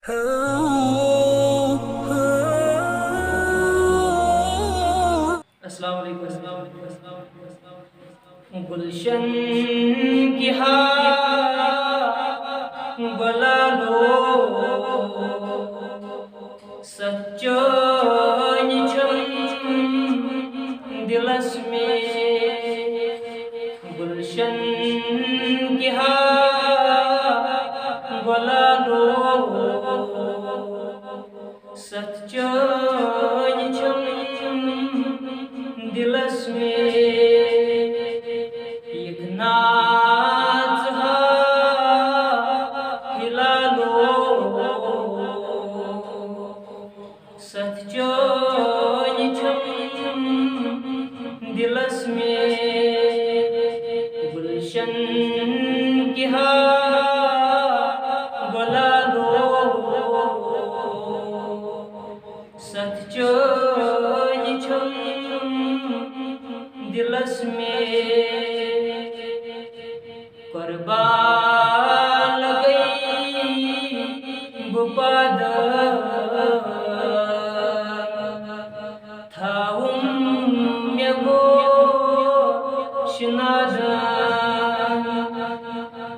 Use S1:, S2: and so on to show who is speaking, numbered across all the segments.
S1: अस्सलाम वालेकुम। गुलशन की गला लो सच्चो दिलस में गुलशन की गला लो सच्चो दिलस में एक नाच हिला लो सच्चो दिलस में गुलशन की गला लो सच्चो दिलस में कुर्बान गई बुपाद थाउम मेगो शिनादा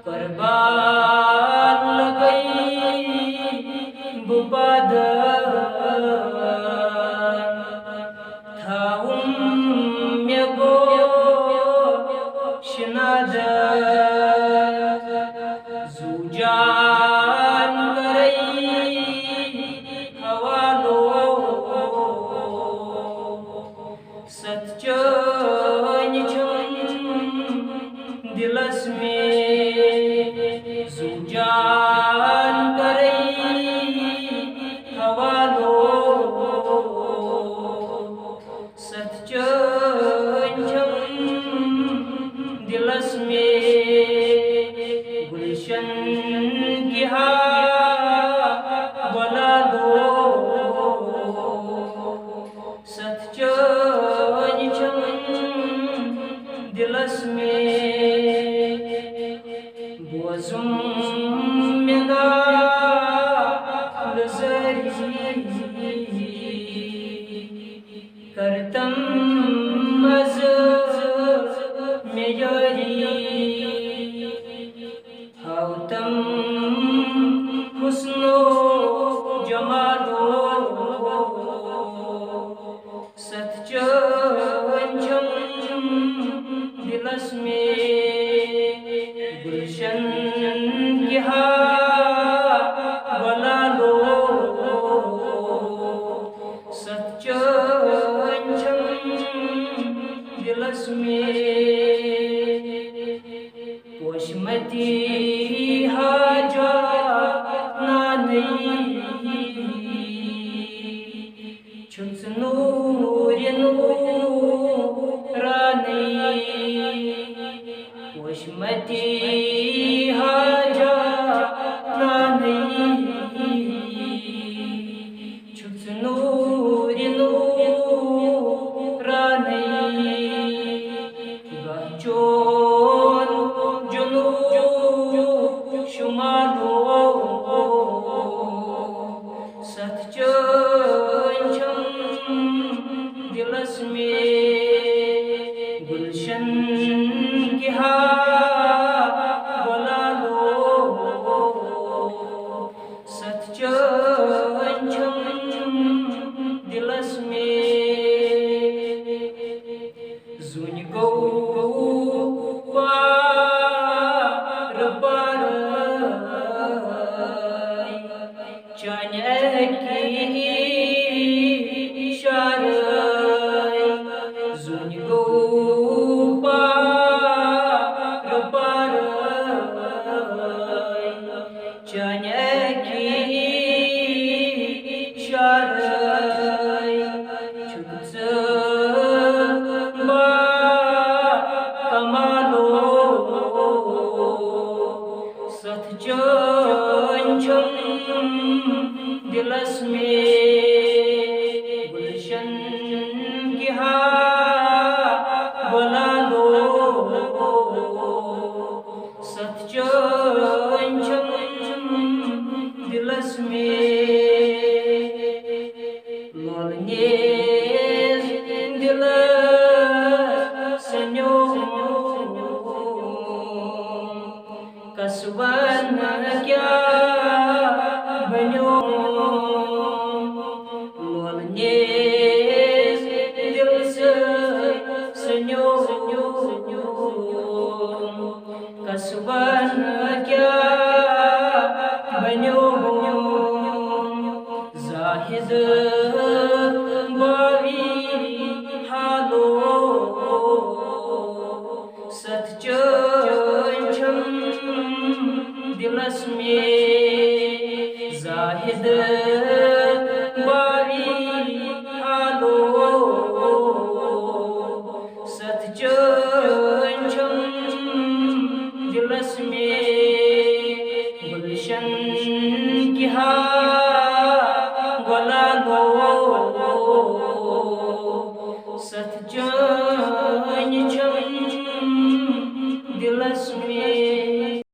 S1: कुर्बान गई बुपाद थाउम मेगो शिनादा जुजान करई हवालो सच्चो दिलस में जुजान करई हवालो सच्चो दिलस में गुलशन की गला लो सच्चो दिलस में बोजुम मेगा लजरी करतम मज मेयरी हाउतम हुस्नो जमालो सच्चो दिलस में गुलशन की गला लो सच्चो दिलस में पोशमती हाजा नानी छुच नूर नूरानी पोशमती हाजा नानी छुच नूर नूरानी गचोन जुनू शुमालो सच्चो दिलस में गुलशन की गला लो सच्चो दिलस में जुन गो पार पार चाने की शार जुन गो पार पार चाने की शार छुच कमालो सच्चो दिलस में गुलशन की गला लो सच्चो दिलस में लोलने दिल सन्यो कसवन क्या बन्यो लोलने दिल सन्यो कसवन क्या बन्यो जाहिद बावी हालो सतचम दिलस में जाहिद बावी हालो सतचम दिलस में गुलशन की गोला लो सच